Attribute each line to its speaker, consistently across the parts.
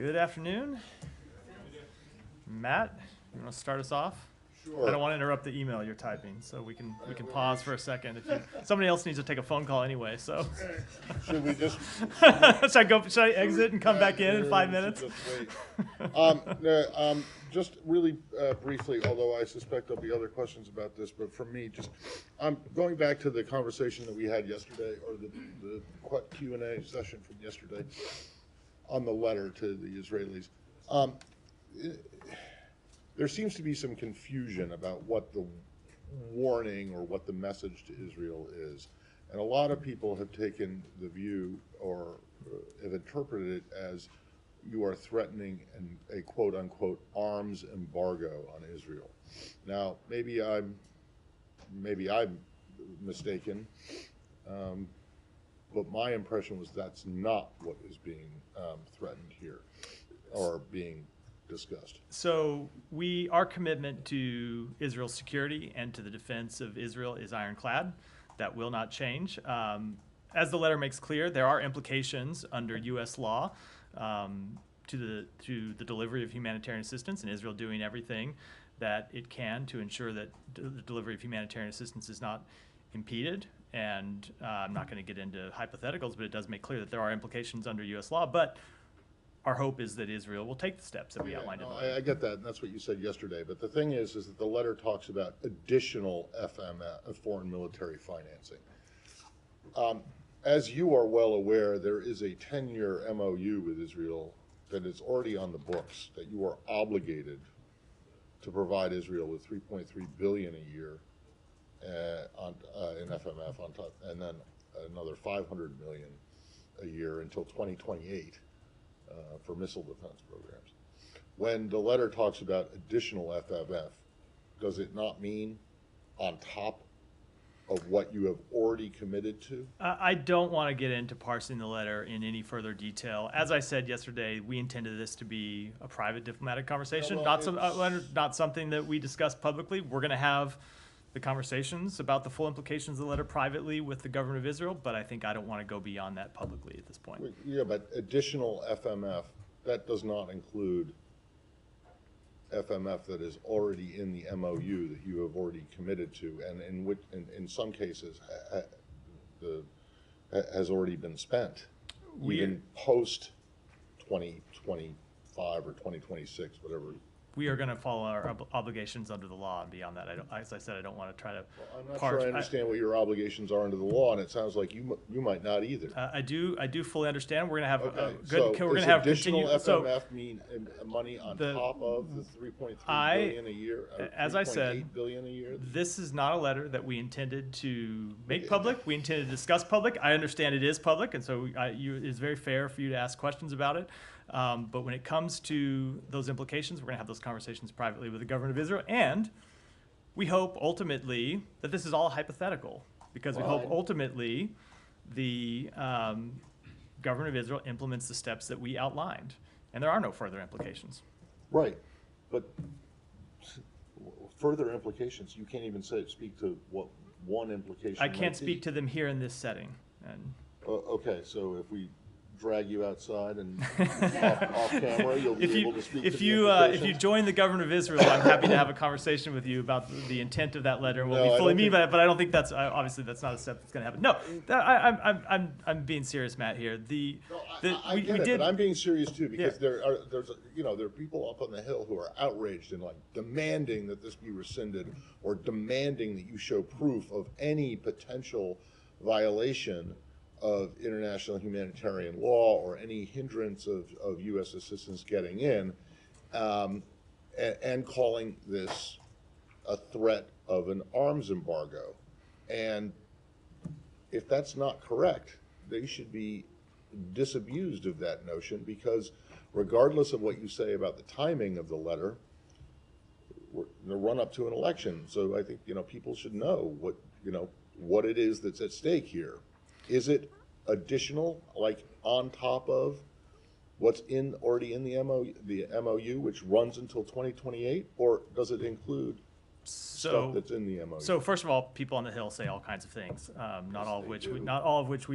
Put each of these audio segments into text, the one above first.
Speaker 1: Good afternoon. Matt, you want to start us off?
Speaker 2: Sure.
Speaker 1: I don't want to interrupt the email you're typing, so we can pause for a second. Somebody else needs to take a phone call anyway, so.
Speaker 2: Should we just?
Speaker 1: Should I exit and come back in 5 minutes?
Speaker 2: Just wait. Just really briefly, although I suspect there'll be other questions about this, but for me, just going back to the conversation that we had yesterday, or the Q&A session from yesterday on the letter to the Israelis. There seems to be some confusion about what the warning or what the message to Israel is. And a lot of people have taken the view or have interpreted it as you are threatening a quote-unquote arms embargo on Israel. Now, maybe I'm mistaken, but my impression was that's not what is being threatened here or being discussed.
Speaker 1: So our commitment to Israel's security and to the defense of Israel is ironclad. That will not change. As the letter makes clear, there are implications under U.S. law to the delivery of humanitarian assistance, and Israel doing everything that it can to ensure that the delivery of humanitarian assistance is not impeded. And I'm not going to get into hypotheticals, but it does make clear that there are implications under U.S. law. But our hope is that Israel will take the steps that we outlined in the letter.
Speaker 2: I get that, and that's what you said yesterday. But the thing is that the letter talks about additional FMF, foreign military financing. As you are well aware, there is a 10-year MOU with Israel that is already on the books that you are obligated to provide Israel with $3.3 billion a year in FMF on top, and then another $500 million a year until 2028. For missile defense programs. When the letter talks about additional FMF, does it not mean on top of what you have already committed to?
Speaker 1: I don't want to get into parsing the letter in any further detail. As I said yesterday, we intended this to be a private diplomatic conversation, not something that we discuss publicly. We're going to have the conversations about the full implications of the letter privately with the government of Israel, but I think I don't want to go beyond that publicly at this point.
Speaker 2: Yeah, but additional FMF, that does not include FMF that is already in the MOU that you have already committed to, and in some cases has already been spent, even post 2025 or 2026, whatever.
Speaker 1: We are going to follow our obligations under the law, and beyond that, as I said, I don't want to try to.
Speaker 2: Well, I'm not sure I understand what your obligations are under the law, and it sounds like you might not either.
Speaker 1: I do fully understand. We're going to have
Speaker 2: okay.
Speaker 1: We're going to have
Speaker 2: additional FMF mean money on top of the $3.3 billion a year?
Speaker 1: As I said,
Speaker 2: $3.8 billion a year.
Speaker 1: This is not a letter that we intended to make public. We intended to discuss public. I understand it is public, and so it's very fair for you to ask questions about it. But when it comes to those implications, we're going to have those conversations privately with the government of Israel. And we hope ultimately that this is all hypothetical, because we hope ultimately the government of Israel implements the steps that we outlined. And there are no further implications.
Speaker 2: Right. But further implications, you can't even speak to what one implication
Speaker 1: I can't speak to them here in this setting. And
Speaker 2: okay, so if we drag you outside and off camera, you'll be able to speak
Speaker 1: if
Speaker 2: to
Speaker 1: you
Speaker 2: the
Speaker 1: if you join the government of Israel, I'm happy to have a conversation with you about the intent of that letter and what we fully mean by it. But I don't think that's obviously that's not a step that's going to happen. No, I'm being serious, Matt. Here,
Speaker 2: I get it, but I'm being serious too, because there are people up on the Hill who are outraged and like demanding that this be rescinded, or demanding that you show proof of any potential violation of international humanitarian law or any hindrance of U.S. assistance getting in, and calling this a threat of an arms embargo. And if that's not correct, they should be disabused of that notion, because regardless of what you say about the timing of the letter, we're in the run up to an election. So I think people should know what it is that's at stake here. Is it additional, like on top of what's already in the MOU, which runs until 2028, or does it include stuff that's in the MOU.
Speaker 1: So first of all, people on the Hill say all kinds of things, not all of which we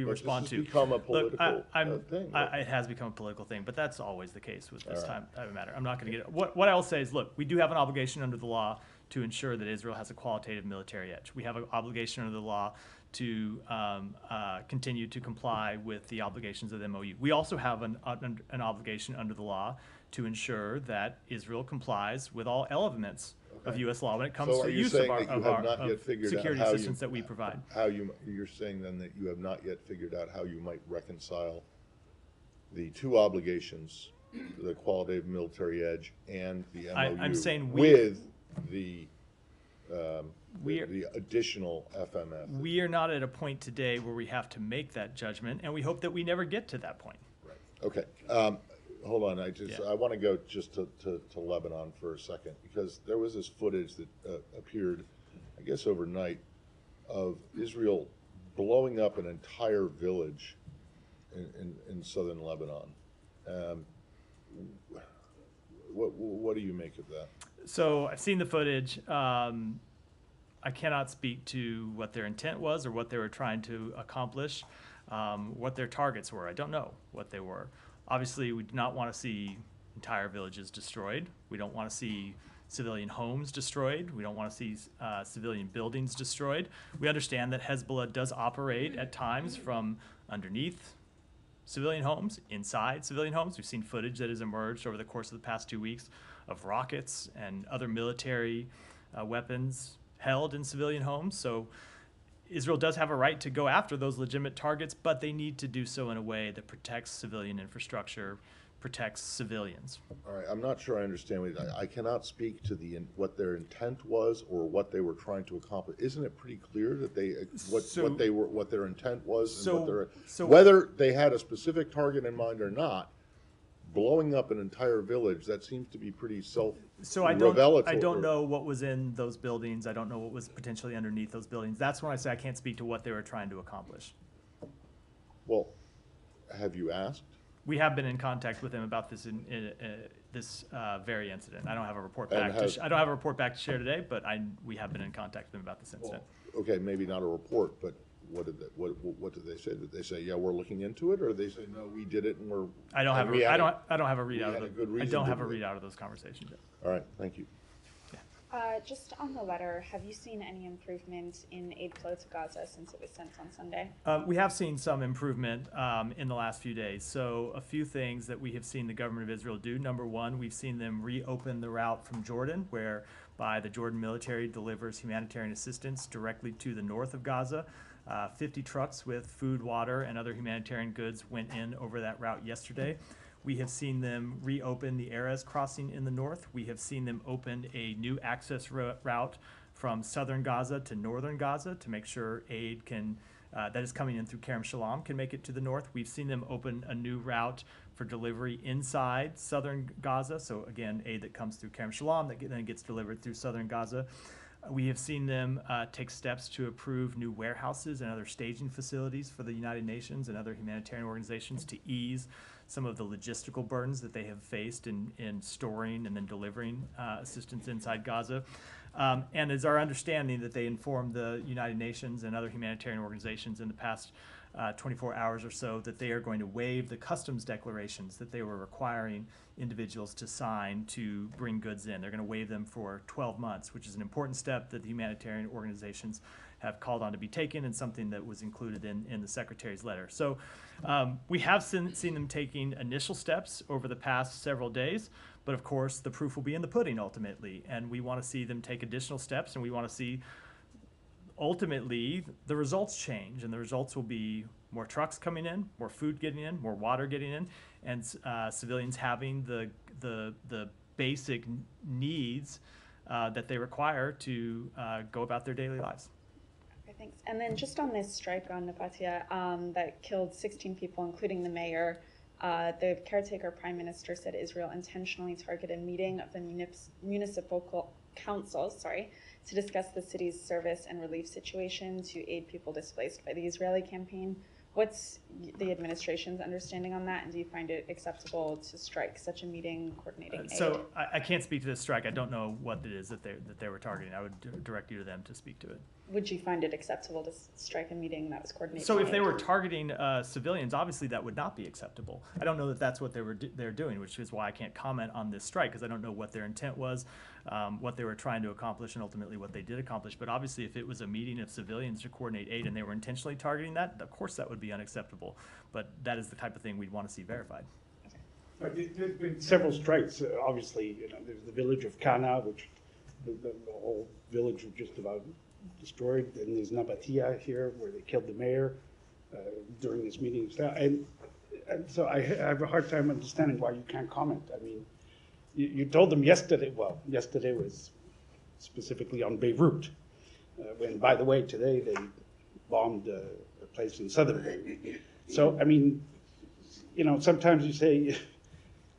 Speaker 2: But
Speaker 1: respond
Speaker 2: this
Speaker 1: to.
Speaker 2: has become a
Speaker 1: Look,
Speaker 2: political thing.
Speaker 1: it has become a political thing, but that's always the case with this type of matter. I'm not going to get it. What I will say is, look, we do have an obligation under the law to ensure that Israel has a qualitative military edge. We have an obligation under the law to continue to comply with the obligations of the MOU. We also have an obligation under the law to ensure that Israel complies with all elements of U.S. law when it comes
Speaker 2: So
Speaker 1: to
Speaker 2: are
Speaker 1: the
Speaker 2: you
Speaker 1: use
Speaker 2: saying
Speaker 1: of
Speaker 2: that you have not yet
Speaker 1: of
Speaker 2: figured out
Speaker 1: security
Speaker 2: how you-
Speaker 1: assistance that we provide.
Speaker 2: You're saying then that you have not yet figured out how you might reconcile the two obligations, the qualitative military edge and the MOU,
Speaker 1: I'm saying
Speaker 2: with the
Speaker 1: We are-
Speaker 2: the additional FMF.
Speaker 1: We are not at a point today where we have to make that judgment, and we hope that we never get to that point.
Speaker 2: Right. Okay. Hold on. I want to go just to Lebanon for a second, because there was this footage that appeared, I guess, overnight, of Israel blowing up an entire village in southern Lebanon. What do you make of that?
Speaker 1: So I've seen the footage. I cannot speak to what their intent was or what they were trying to accomplish, what their targets were. I don't know what they were. Obviously, we do not want to see entire villages destroyed. We don't want to see civilian homes destroyed. We don't want to see civilian buildings destroyed. We understand that Hezbollah does operate at times from underneath civilian homes, inside civilian homes. We've seen footage that has emerged over the course of the past 2 weeks of rockets and other military weapons held in civilian homes. So Israel does have a right to go after those legitimate targets, but they need to do so in a way that protects civilian infrastructure, protects civilians.
Speaker 2: All right, I'm not sure I understand. I cannot speak to what their intent was or what they were trying to accomplish. Isn't it pretty clear that what their intent was and whether they had a specific target in mind or not? Blowing up an entire village, that seems to be pretty
Speaker 1: revelatory. I don't know what was in those buildings. I don't know what was potentially underneath those buildings. That's when I say I can't speak to what they were trying to accomplish.
Speaker 2: Well, have you asked?
Speaker 1: We have been in contact with them about this this very incident. I don't have a report back. I don't have a report back to share today, but we have been in contact with them about this incident.
Speaker 2: Well, okay, maybe not a report, but what did they say? Did they say, yeah, we're looking into it, or did they say, no, we did it and we're? I don't have a
Speaker 1: readout of those conversations yet.
Speaker 2: All right, thank you.
Speaker 3: Just on the letter, have you seen any improvement in aid flow to Gaza since it was sent on Sunday?
Speaker 1: We have seen some improvement in the last few days. So a few things that we have seen the government of Israel do. Number one, we've seen them reopen the route from Jordan, whereby the Jordan military delivers humanitarian assistance directly to the north of Gaza. 50 trucks with food, water, and other humanitarian goods went in over that route yesterday. We have seen them reopen the Erez crossing in the north. We have seen them open a new access route from southern Gaza to northern Gaza to make sure aid that is coming in through Kerem Shalom can make it to the north. We've seen them open a new route for delivery inside southern Gaza. So again, aid that comes through Kerem Shalom that then gets delivered through southern Gaza. We have seen them take steps to approve new warehouses and other staging facilities for the United Nations and other humanitarian organizations to ease some of the logistical burdens that they have faced in storing and then delivering assistance inside Gaza. And it's our understanding that they informed the United Nations and other humanitarian organizations in the past 24 hours or so that they are going to waive the customs declarations that they were requiring individuals to sign to bring goods in. They're going to waive them for 12 months, which is an important step that the humanitarian organizations have called on to be taken and something that was included in the Secretary's letter. So we have seen them taking initial steps over the past several days, but of course the proof will be in the pudding ultimately, and we want to see them take additional steps, and we want to see ultimately the results change, and the results will be more trucks coming in, more food getting in, more water getting in, and civilians having the basic needs that they require to go about their daily lives.
Speaker 3: Okay, thanks. And then just on this strike on Nabatea that killed 16 people, including the mayor, the caretaker prime minister said Israel intentionally targeted a meeting of the municipal council, to discuss the city's service and relief situation to aid people displaced by the Israeli campaign. What's the administration's understanding on that, and do you find it acceptable to strike such a meeting coordinating aid?
Speaker 1: So I can't speak to this strike. I don't know what it is that they were targeting. I would direct you to them to speak to it.
Speaker 3: Would you find it acceptable to strike a meeting that was coordinating
Speaker 1: So if they
Speaker 3: aid?
Speaker 1: were targeting civilians, obviously that would not be acceptable. I don't know that that's what they're doing, which is why I can't comment on this strike, because I don't know what their intent was, what they were trying to accomplish, and ultimately what they did accomplish. But obviously, if it was a meeting of civilians to coordinate aid and they were intentionally targeting that, of course that would be unacceptable. But that is the type of thing we'd want to see verified.
Speaker 4: There's been several strikes. Obviously, there's the village of Cana, which the whole village was just about destroyed. And there's Nabatea here, where they killed the mayor during this meeting. And so I have a hard time understanding why you can't comment. I mean, you told them yesterday, well, yesterday was specifically on Beirut. When, by the way, today they bombed a place in southern Beirut. So, I mean, sometimes you say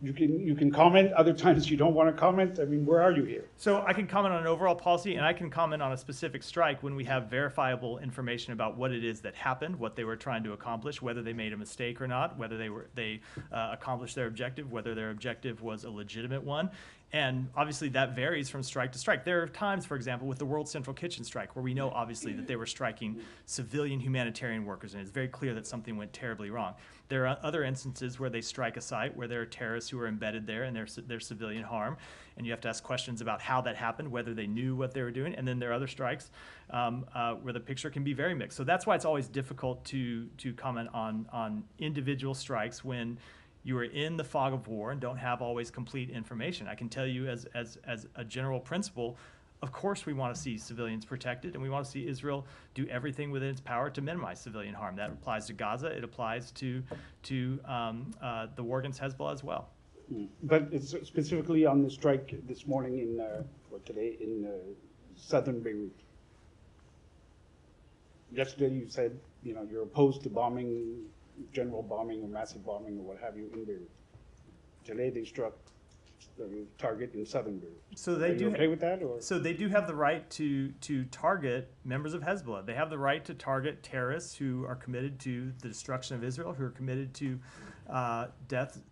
Speaker 4: you can comment, other times you don't want to comment. I mean, where are you here?
Speaker 1: So I can comment on an overall policy, and I can comment on a specific strike when we have verifiable information about what it is that happened, what they were trying to accomplish, whether they made a mistake or not, whether they accomplished their objective, whether their objective was a legitimate one. And obviously that varies from strike to strike. There are times, for example, with the World Central Kitchen strike, where we know obviously that they were striking civilian humanitarian workers, and it's very clear that something went terribly wrong. There are other instances where they strike a site where there are terrorists who are embedded there and there's civilian harm, and you have to ask questions about how that happened, whether they knew what they were doing. And then there are other strikes where the picture can be very mixed. So that's why it's always difficult to comment on individual strikes when you are in the fog of war and don't have always complete information. I can tell you as a general principle, of course we want to see civilians protected, and we want to see Israel do everything within its power to minimize civilian harm. That applies to Gaza. It applies to the war against Hezbollah as well.
Speaker 4: But it's specifically on the strike this morning today in southern Beirut. Yesterday you said, you're opposed to bombing, general bombing or massive bombing or what have you in Beirut. Today they struck the target in southern Beirut.
Speaker 1: So they
Speaker 4: Are you okay with that? Or?
Speaker 1: So they do have the right to target members of Hezbollah. They have the right to target terrorists who are committed to the destruction of Israel, who are committed to death,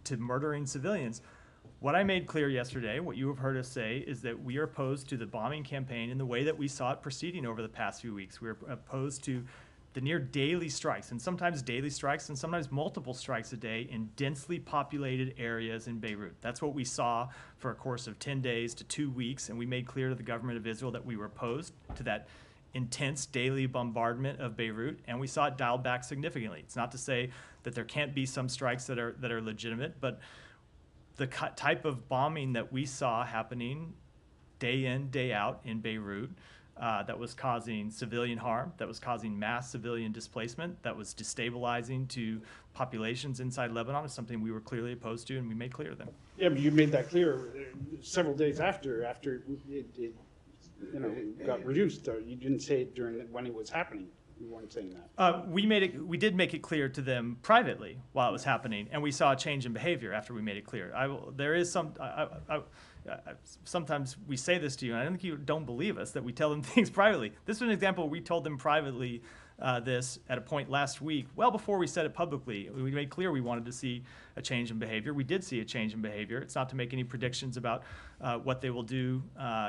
Speaker 1: to murdering civilians. What I made clear yesterday, what you have heard us say, is that we are opposed to the bombing campaign in the way that we saw it proceeding over the past few weeks. We're opposed to the near daily strikes, and sometimes daily strikes, and sometimes multiple strikes a day in densely populated areas in Beirut. That's what we saw for a course of 10 days to 2 weeks, and we made clear to the government of Israel that we were opposed to that intense daily bombardment of Beirut, and we saw it dialed back significantly. It's not to say that there can't be some strikes that are legitimate, but the type of bombing that we saw happening day in, day out in Beirut, that was causing civilian harm, that was causing mass civilian displacement, that was destabilizing to populations inside Lebanon, is something we were clearly opposed to, and we made clear to them.
Speaker 4: Yeah, but you made that clear several days after it got reduced. You didn't say it when it was happening. You weren't saying that.
Speaker 1: We did make it clear to them privately while it was happening, and we saw a change in behavior after we made it clear. There is some. Sometimes we say this to you, and I don't think you don't believe us that we tell them things privately. This is an example where we told them privately this at a point last week, well before we said it publicly. We made clear we wanted to see a change in behavior. We did see a change in behavior. It's not to make any predictions about what they will do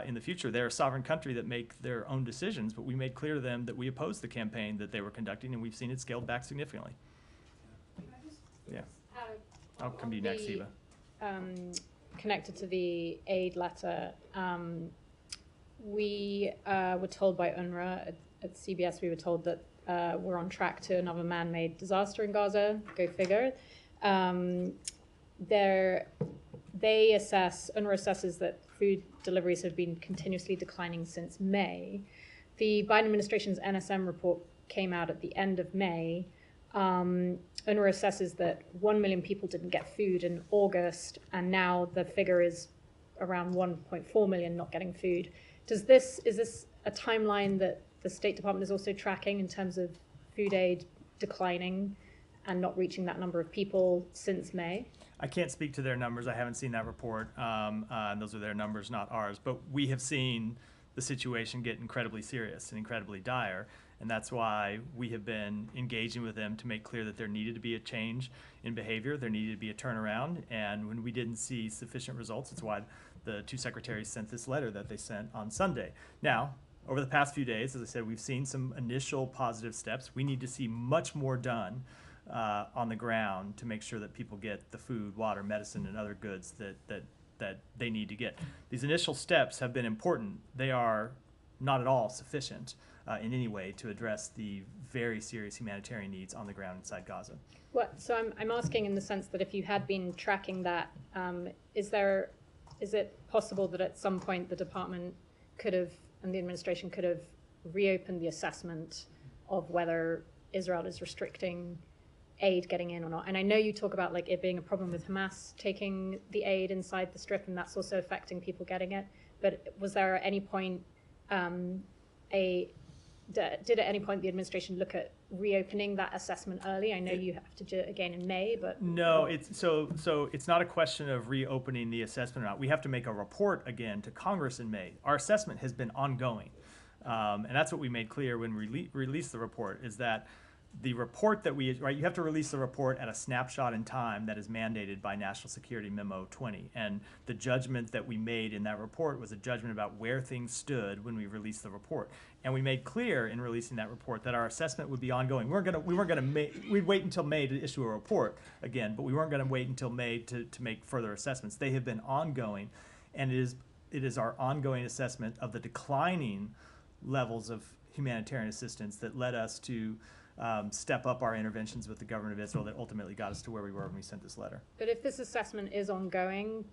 Speaker 1: in the future. They're a sovereign country that make their own decisions, but we made clear to them that we opposed the campaign that they were conducting, and we've seen it scaled back significantly. Yeah. I'll come to you next, Eva.
Speaker 5: Connected to the aid letter, we were told by UNRWA at CBS, we were told that we're on track to another man-made disaster in Gaza. Go figure. UNRWA assesses that food deliveries have been continuously declining since May. The Biden administration's NSM report came out at the end of May. UNRWA assesses that 1 million people didn't get food in August, and now the figure is around 1.4 million not getting food. Is this a timeline that the State Department is also tracking in terms of food aid declining and not reaching that number of people since May?
Speaker 1: I can't speak to their numbers. I haven't seen that report. And those are their numbers, not ours. But we have seen the situation get incredibly serious and incredibly dire. And that's why we have been engaging with them to make clear that there needed to be a change in behavior, there needed to be a turnaround. And when we didn't see sufficient results, it's why the two secretaries sent this letter that they sent on Sunday. Now, over the past few days, as I said, we've seen some initial positive steps. We need to see much more done on the ground to make sure that people get the food, water, medicine, and other goods that they need to get. These initial steps have been important. They are not at all sufficient in any way to address the very serious humanitarian needs on the ground inside Gaza.
Speaker 5: So I'm asking in the sense that if you had been tracking that, is it possible that at some point the department could have, and the administration could have reopened the assessment of whether Israel is restricting aid getting in or not? And I know you talk about like it being a problem with Hamas taking the aid inside the Strip, and that's also affecting people getting it. But was there at any point did at any point the administration look at reopening that assessment early? I know you have to do it again in May, but
Speaker 1: no, it's not a question of reopening the assessment or not. We have to make a report again to Congress in May. Our assessment has been ongoing, and that's what we made clear when we released the report. Is that the report that you have to release the report at a snapshot in time that is mandated by National Security Memo 20. And the judgment that we made in that report was a judgment about where things stood when we released the report. And we made clear in releasing that report that our assessment would be ongoing. We'd wait until May to issue a report again, but we weren't going to wait until May to make further assessments. They have been ongoing, and it is our ongoing assessment of the declining levels of humanitarian assistance that led us to step up our interventions with the government of Israel that ultimately got us to where we were when we sent this letter.
Speaker 5: But if this assessment is ongoing,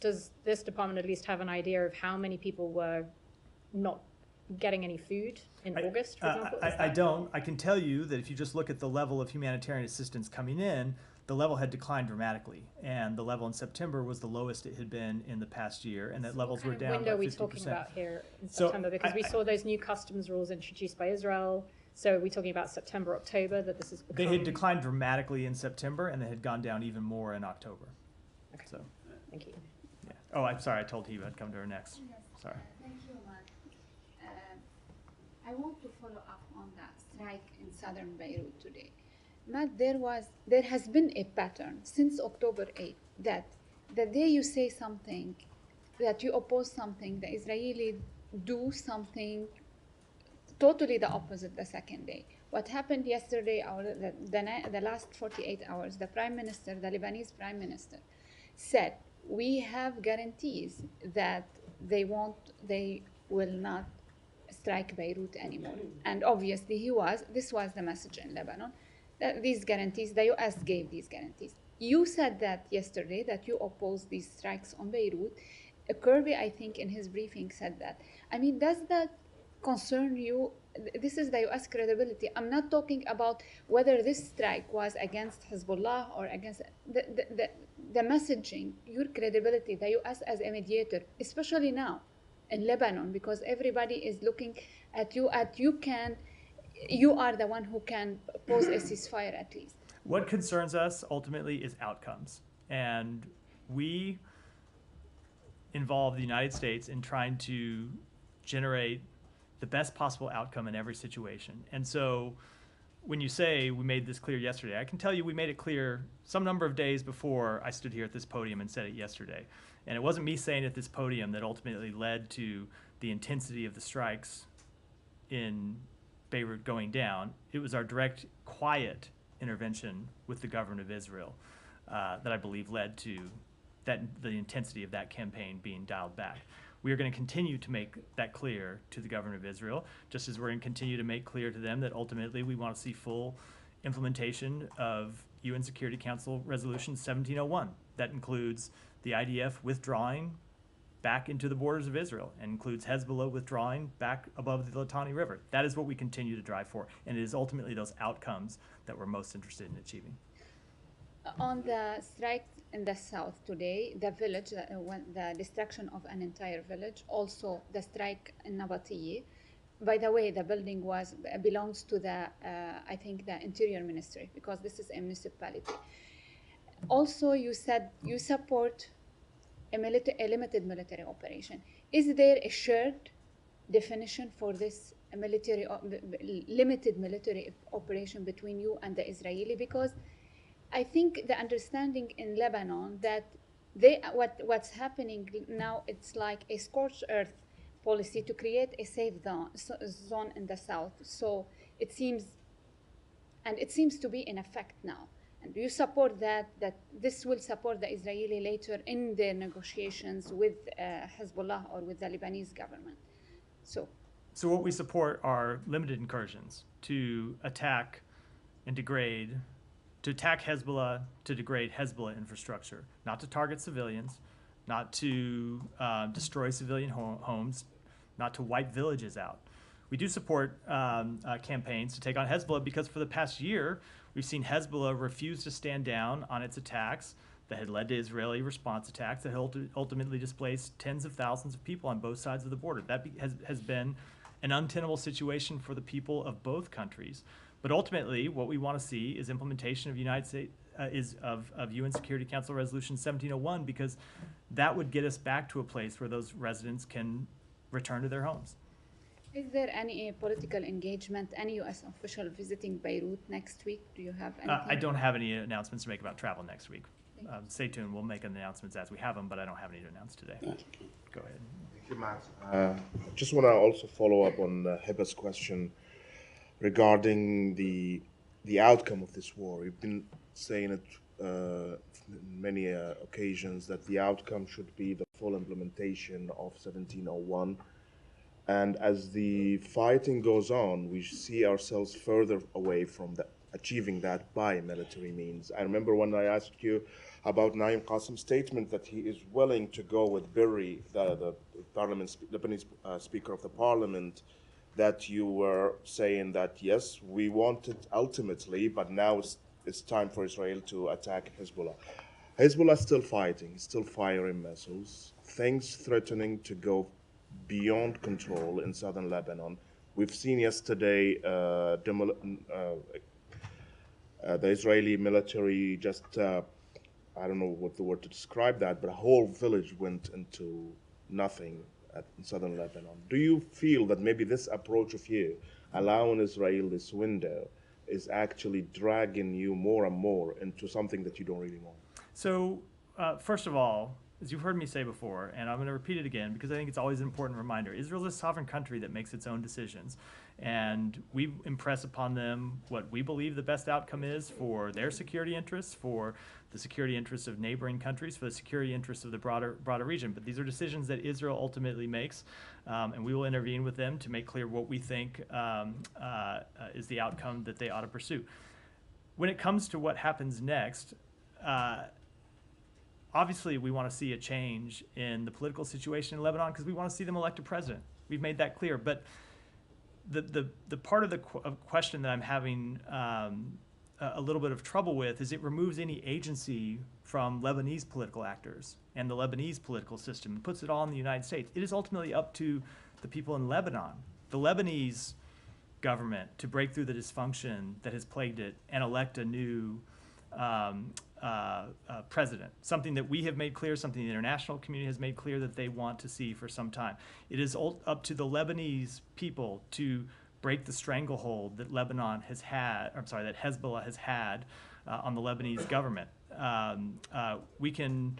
Speaker 5: does this department at least have an idea of how many people were not getting any food in August, for example?
Speaker 1: I don't. I can tell you that if you just look at the level of humanitarian assistance coming in, the level had declined dramatically, and the level in September was the lowest it had been in the past year, and that levels were down by 50%.
Speaker 5: What window are we talking about here in September? Because we saw those new customs rules introduced by Israel. So are we talking about September, October, that this is becoming...
Speaker 1: They had declined dramatically in September, and they had gone down even more in October.
Speaker 5: Okay.
Speaker 1: So,
Speaker 5: thank you.
Speaker 1: Yeah. Oh, I'm sorry. I told Hiba I'd come to her next.
Speaker 6: Yes.
Speaker 1: Sorry.
Speaker 6: Thank you, Matt. I want to follow up on that strike in southern Beirut today. Matt, there has been a pattern since October 8th that the day you say something, that you oppose something, the Israelis do something totally the opposite the second day. What happened yesterday, the last 48 hours, the Lebanese prime minister said, we have guarantees that they will not strike Beirut anymore. And obviously this was the message in Lebanon, that these guarantees, the US gave these guarantees. You said that yesterday, that you opposed these strikes on Beirut. Kirby, I think in his briefing said that. I mean, does that concern you? This is the US credibility. I'm not talking about whether this strike was against Hezbollah or against the messaging, your credibility, the US as a mediator, especially now in Lebanon, because everybody is looking at you, you are the one who can pose a ceasefire at least.
Speaker 1: What concerns us ultimately is outcomes. And we involve the United States in trying to generate the best possible outcome in every situation. And so when you say we made this clear yesterday, I can tell you we made it clear some number of days before I stood here at this podium and said it yesterday. And it wasn't me saying at this podium that ultimately led to the intensity of the strikes in Beirut going down. It was our direct, quiet intervention with the government of Israel that I believe led to the intensity of that campaign being dialed back. We are going to continue to make that clear to the government of Israel, just as we're going to continue to make clear to them that ultimately we want to see full implementation of UN Security Council Resolution 1701. That includes the IDF withdrawing back into the borders of Israel and includes Hezbollah withdrawing back above the Litani River. That is what we continue to drive for, and it is ultimately those outcomes that we're most interested in achieving.
Speaker 6: On the strike in the south today, the village, the destruction of an entire village, also the strike in Nabatieh. By the way, the building belongs to the, I think, the Interior Ministry, because this is a municipality. Also, you said you support a limited military operation. Is there a shared definition for this military, limited military operation between you and the Israeli? Because I think the understanding in Lebanon that what's happening now, it's like a scorched earth policy to create a safe zone in the south. So it seems to be in effect now. And do you support that this will support the Israeli later in their negotiations with Hezbollah or with the Lebanese government?
Speaker 1: So what we support are limited incursions to attack and degrade, to attack Hezbollah, to degrade Hezbollah infrastructure, not to target civilians, not to destroy civilian homes, not to wipe villages out. We do support campaigns to take on Hezbollah because for the past year, we've seen Hezbollah refuse to stand down on its attacks that had led to Israeli response attacks that ultimately displaced tens of thousands of people on both sides of the border. That has been an untenable situation for the people of both countries. But ultimately, what we want to see is implementation of United States of UN Security Council Resolution 1701, because that would get us back to a place where those residents can return to their homes.
Speaker 6: Is there any political engagement, any U.S. official visiting Beirut next week? Do you have anything?
Speaker 1: I don't have any announcements to make about travel next week. Stay tuned. We'll make announcements as we have them, but I don't have any to announce today. Go ahead.
Speaker 7: Thank you, Matt. Just want to also follow up on Heba's question regarding the outcome of this war. You've been saying it on many occasions that the outcome should be the full implementation of 1701. And as the fighting goes on, we see ourselves further away from achieving that by military means. I remember when I asked you about Naim Qasim's statement that he is willing to go with Berri, the Lebanese Speaker of the Parliament, that you were saying that, yes, we want it ultimately, but now it's time for Israel to attack Hezbollah. Hezbollah is still fighting, still firing missiles, things threatening to go beyond control in southern Lebanon. We've seen yesterday the Israeli military just, I don't know what the word to describe that, but a whole village went into nothing in southern Lebanon. Do you feel that maybe this approach of you, allowing Israel this window, is actually dragging you more and more into something that you don't really want?
Speaker 1: So, first of all, as you've heard me say before, and I'm going to repeat it again because I think it's always an important reminder, Israel is a sovereign country that makes its own decisions. And we impress upon them what we believe the best outcome is for their security interests, for the security interests of neighboring countries, for the security interests of the broader region. But these are decisions that Israel ultimately makes, and we will intervene with them to make clear what we think is the outcome that they ought to pursue. When it comes to what happens next, obviously, we want to see a change in the political situation in Lebanon because we want to see them elect a president. We've made that clear. But the part of the question that I'm having a little bit of trouble with is it removes any agency from Lebanese political actors and the Lebanese political system and puts it all in the United States. It is ultimately up to the people in Lebanon, the Lebanese government, to break through the dysfunction that has plagued it and elect a new president, something that we have made clear, something the international community has made clear that they want to see for some time. It is up to the Lebanese people to break the stranglehold that Lebanon has had, that Hezbollah has had on the Lebanese government. We can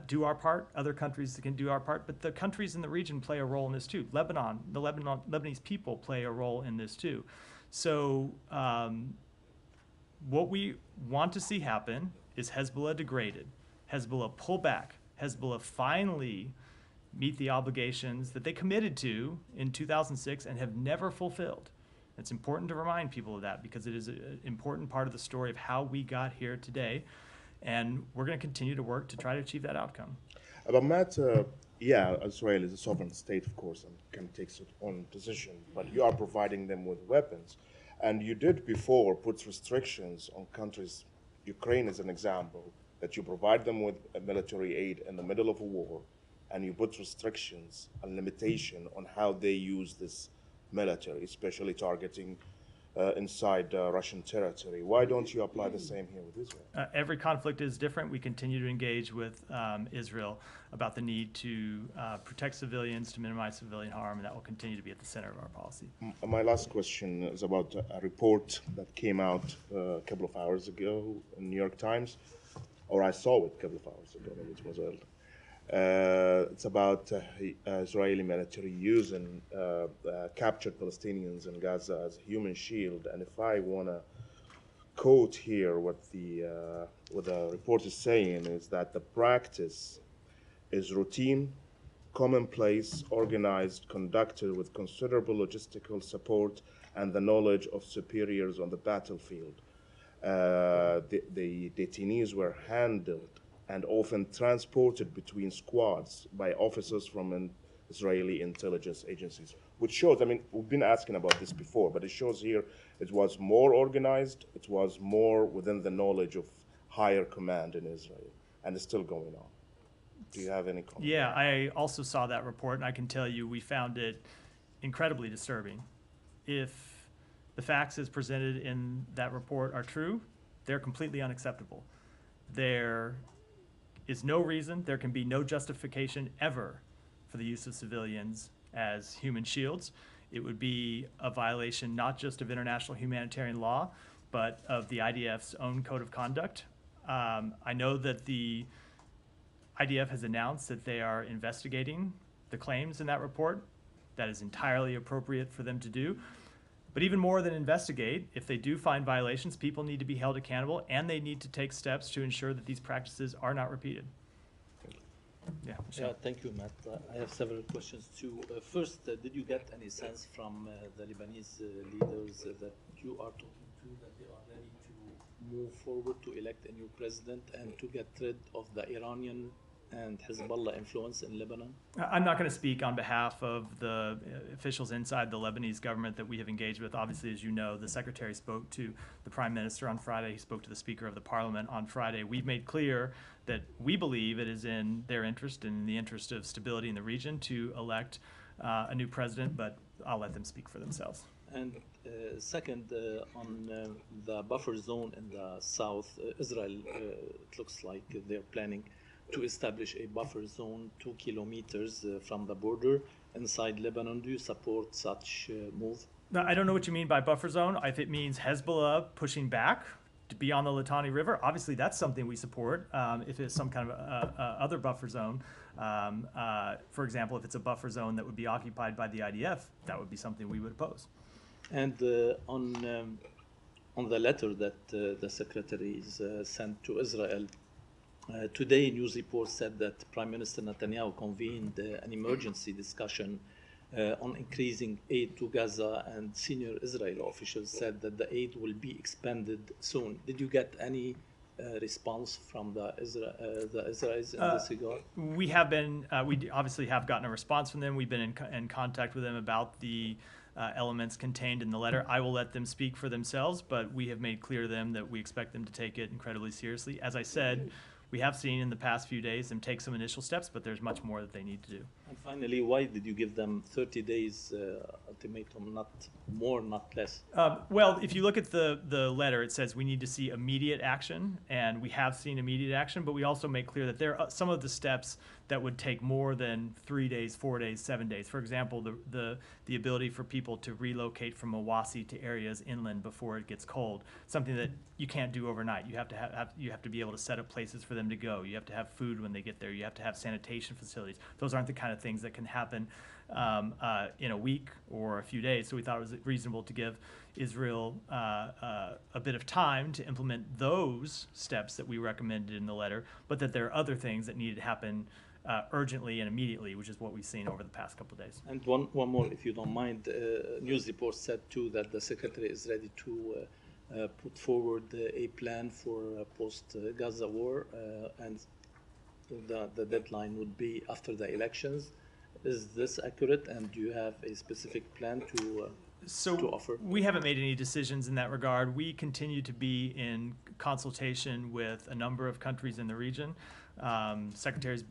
Speaker 1: do our part, other countries can do our part, but the countries in the region play a role in this too. The Lebanese people play a role in this too. So what we want to see happen is Hezbollah degraded, Hezbollah pull back, Hezbollah finally meet the obligations that they committed to in 2006 and have never fulfilled. It's important to remind people of that because it is an important part of the story of how we got here today, and we're going to continue to work to try to achieve that outcome.
Speaker 7: But Matt, yeah, Israel is a sovereign state, of course, and can take its own position, but you are providing them with weapons. And you did before put restrictions on countries, Ukraine is an example, that you provide them with military aid in the middle of a war, and you put restrictions and limitation on how they use this military, especially targeting inside Russian territory. Why don't you apply the same here with Israel?
Speaker 1: Every conflict is different. We continue to engage with Israel about the need to protect civilians, to minimize civilian harm, and that will continue to be at the center of our policy.
Speaker 7: My last question is about a report that came out a couple of hours ago in the New York Times, or I saw it a couple of hours ago, maybe it was early. It's about Israeli military using captured Palestinians in Gaza as a human shield. And if I want to quote here what the report is saying, is that the practice is routine, commonplace, organized, conducted with considerable logistical support and the knowledge of superiors on the battlefield. The detainees were handled and often transported between squads by officers from Israeli intelligence agencies, which shows, I mean, we've been asking about this before, but it shows here it was more organized, it was more within the knowledge of higher command in Israel, and it's still going on. Do you have any comment?
Speaker 1: Yeah, I also saw that report, and I can tell you we found it incredibly disturbing. If the facts as presented in that report are true, they're completely unacceptable. There is no reason, there can be no justification ever for the use of civilians as human shields. It would be a violation not just of international humanitarian law, but of the IDF's own code of conduct. I know that the IDF has announced that they are investigating the claims in that report. That is entirely appropriate for them to do. But even more than investigate, if they do find violations, people need to be held accountable, and they need to take steps to ensure that these practices are not repeated. Yeah,
Speaker 8: Yeah, thank you, Matt. I have several questions too. First, did you get any sense from the Lebanese leaders that you are talking to that they are ready to move forward to elect a new president and to get rid of the Iranian and Hezbollah influence in Lebanon?
Speaker 1: I'm not going to speak on behalf of the officials inside the Lebanese government that we have engaged with. Obviously, as you know, the secretary spoke to the prime minister on Friday. He spoke to the speaker of the parliament on Friday. We've made clear that we believe it is in their interest and in the interest of stability in the region to elect a new president, but I'll let them speak for themselves.
Speaker 8: And second, on the buffer zone in the south, Israel, it looks like they're planning to establish a buffer zone 2 kilometers from the border inside Lebanon. Do you support such move?
Speaker 1: Now, I don't know what you mean by buffer zone. If it means Hezbollah pushing back to be on the Litani River, obviously that's something we support. If it's some kind of other buffer zone, for example, if it's a buffer zone that would be occupied by the IDF, that would be something we would oppose.
Speaker 8: And on the letter that the secretaries sent to Israel, today, news reports said that Prime Minister Netanyahu convened an emergency discussion on increasing aid to Gaza, and senior Israeli officials said that the aid will be expanded soon. Did you get any response from the Israelis in this regard?
Speaker 1: We have been, we obviously have gotten a response from them. We've been in contact with them about the elements contained in the letter. I will let them speak for themselves, but we have made clear to them that we expect them to take it incredibly seriously. As I said, we have seen in the past few days them take some initial steps, but there's much more that they need to do.
Speaker 8: And finally, why did you give them 30 days ultimatum, not more, not less?
Speaker 1: Well, if you look at the letter, it says we need to see immediate action, and we have seen immediate action, but we also make clear that there are some of the steps that would take more than 3 days, 4 days, 7 days. For example, the ability for people to relocate from Mawasi to areas inland before it gets cold, something that you can't do overnight. You have to be able to set up places for them to go. You have to have food when they get there. You have to have sanitation facilities. Those aren't the kind of things that can happen in a week or a few days. So we thought it was reasonable to give Israel a bit of time to implement those steps that we recommended in the letter, but that there are other things that needed to happen urgently and immediately, which is what we've seen over the past couple of days.
Speaker 8: And one more, if you don't mind. News reports said too that the secretary is ready to put forward a plan for post-Gaza war, and the deadline would be after the elections. Is this accurate, and do you have a specific plan to offer?
Speaker 1: We haven't made any decisions in that regard. We continue to be in consultation with a number of countries in the region. Secretary's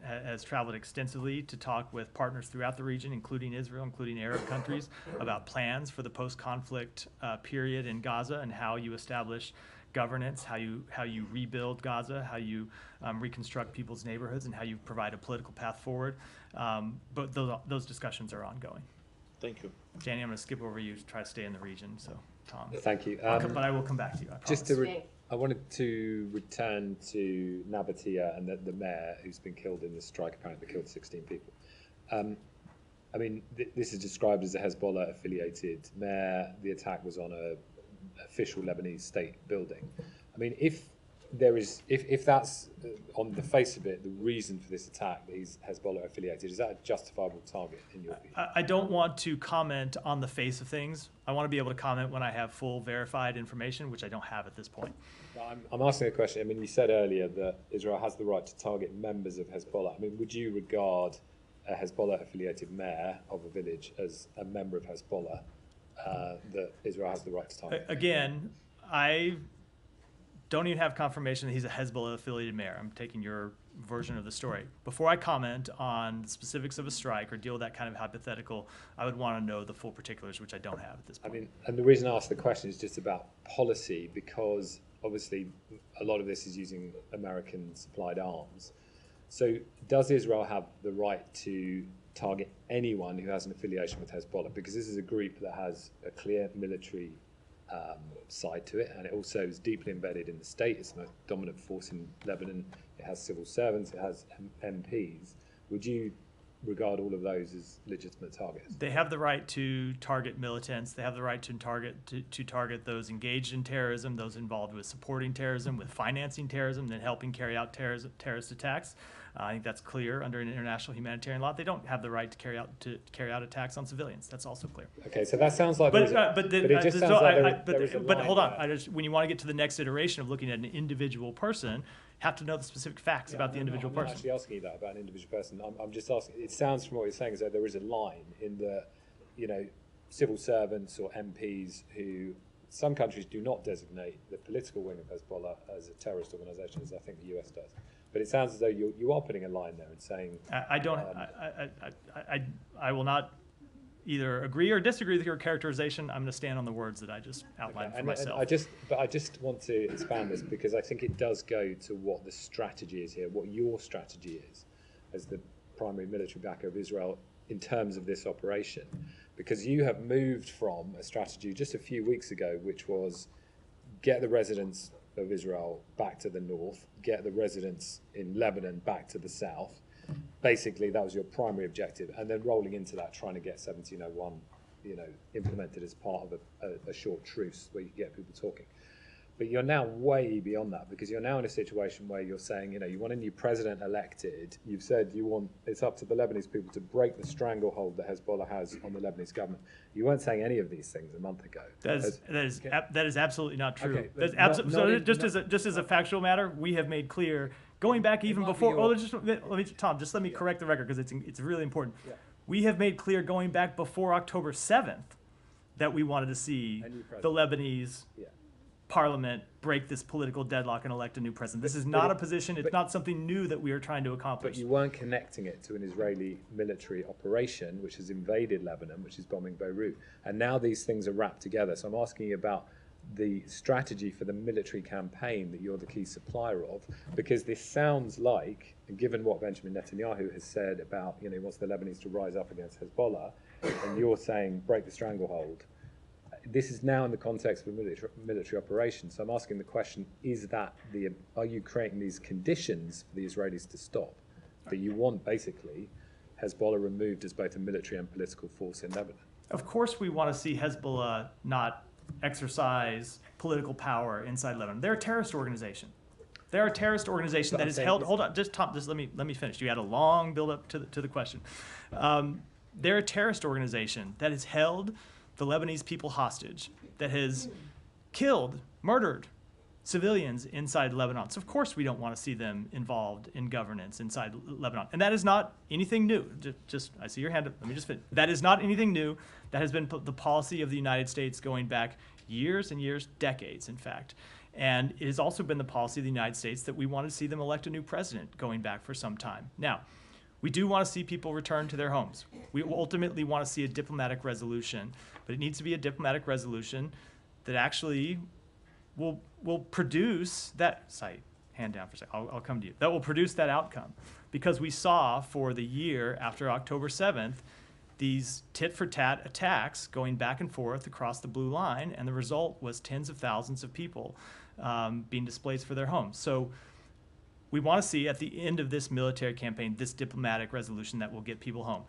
Speaker 1: has traveled extensively to talk with partners throughout the region, including Israel, including Arab countries, about plans for the post-conflict period in Gaza and how you establish governance, how you rebuild Gaza, how you reconstruct people's neighborhoods, and how you provide a political path forward. But those discussions are ongoing.
Speaker 8: Thank you.
Speaker 1: Danny, I'm going to skip over you to try to stay in the region. So, Tom.
Speaker 9: Thank you.
Speaker 1: But I will come back to you. I promise.
Speaker 9: I wanted to return to Nabatea and the mayor who's been killed in this strike, apparently killed 16 people. I mean, this is described as a Hezbollah-affiliated mayor. The attack was on a official Lebanese state building. I mean, if that's on the face of it, the reason for this attack that he's Hezbollah affiliated, is that a justifiable target in your view?
Speaker 1: I don't want to comment on the face of things. I want to be able to comment when I have full verified information, which I don't have at this point.
Speaker 9: I'm asking a question. I mean, you said earlier that Israel has the right to target members of Hezbollah. I mean, would you regard a Hezbollah-affiliated mayor of a village as a member of Hezbollah that Israel has the right to target?
Speaker 1: Again, I don't even have confirmation that he's a Hezbollah-affiliated mayor. I'm taking your version of the story. Before I comment on the specifics of a strike or deal with that kind of hypothetical, I would want to know the full particulars, which I don't have at this point.
Speaker 9: I mean, and the reason I asked the question is just about policy, because obviously a lot of this is using American-supplied arms. So does Israel have the right to target anyone who has an affiliation with Hezbollah? Because this is a group that has a clear military side to it, and it also is deeply embedded in the state. It's the most dominant force in Lebanon. It has civil servants, it has MPs. Would you regard all of those as legitimate targets?
Speaker 1: They have the right to target militants. They have the right to target those engaged in terrorism, those involved with supporting terrorism, with financing terrorism, and helping carry out terrorist attacks. I think that's clear under an international humanitarian law. They don't have the right to carry out attacks on civilians. That's also clear.
Speaker 9: Okay, so that sounds like. But
Speaker 1: hold on. When you want to get to the next iteration of looking at an individual person, have to know the specific facts about the individual person.
Speaker 9: I'm not actually asking you that about an individual person. I'm just asking. It sounds from what you're saying as though there is a line in the, civil servants or MPs who some countries do not designate the political wing of Hezbollah as a terrorist organisation, as I think the US does. But it sounds as though you are putting a line there and saying.
Speaker 1: I will not either agree or disagree with your characterization. I'm going to stand on the words that I just outlined for myself.
Speaker 9: I just want to expand this because I think it does go to what the strategy is here, what your strategy is as the primary military backer of Israel in terms of this operation. Because you have moved from a strategy just a few weeks ago, which was get the residents of Israel back to the north, get the residents in Lebanon back to the south. Basically, that was your primary objective, and then rolling into that, trying to get 1701, implemented as part of a short truce where you get people talking. But you're now way beyond that, because you're now in a situation where you're saying, you want a new president elected. You've said it's up to the Lebanese people to break the stranglehold that Hezbollah has on the Lebanese government. You weren't saying any of these things a month ago.
Speaker 1: That is absolutely not true.
Speaker 9: Okay,
Speaker 1: just as a factual matter, we have made clear, going back even before. Tom, just let me correct the record because it's really important. Yeah. We have made clear going back before October 7th that we wanted to see the Lebanese. Yeah. Parliament break this political deadlock and elect a new president. This is not a position, it's not something new that we are trying to accomplish.
Speaker 9: But you weren't connecting it to an Israeli military operation which has invaded Lebanon, which is bombing Beirut. And now these things are wrapped together. So I'm asking you about the strategy for the military campaign that you're the key supplier of, because this sounds like, given what Benjamin Netanyahu has said about, he wants the Lebanese to rise up against Hezbollah, and you're saying break the stranglehold. This is now in the context of a military operation. So I'm asking the question, are you creating these conditions for the Israelis to stop? That you want, basically, Hezbollah removed as both a military and political force in Lebanon?
Speaker 1: Of course we want to see Hezbollah not exercise political power inside Lebanon. They're a terrorist organization. They're a terrorist organization that is held... Hold on, Tom, let me finish. You had a long build-up to the question. They're a terrorist organization that has held the Lebanese people hostage, that has killed, murdered civilians inside Lebanon. So of course we don't want to see them involved in governance inside Lebanon. And that is not anything new. I see your hand up, let me just finish. That is not anything new. That has been the policy of the United States going back years and years, decades in fact. And it has also been the policy of the United States that we want to see them elect a new president going back for some time. Now, we do want to see people return to their homes. We ultimately want to see a diplomatic resolution, but it needs to be a diplomatic resolution that actually will produce that hand down for a second. I'll come to you. That will produce that outcome, because we saw for the year after October 7th these tit-for-tat attacks going back and forth across the blue line, and the result was tens of thousands of people being displaced for their homes. So we want to see at the end of this military campaign this diplomatic resolution that will get people home.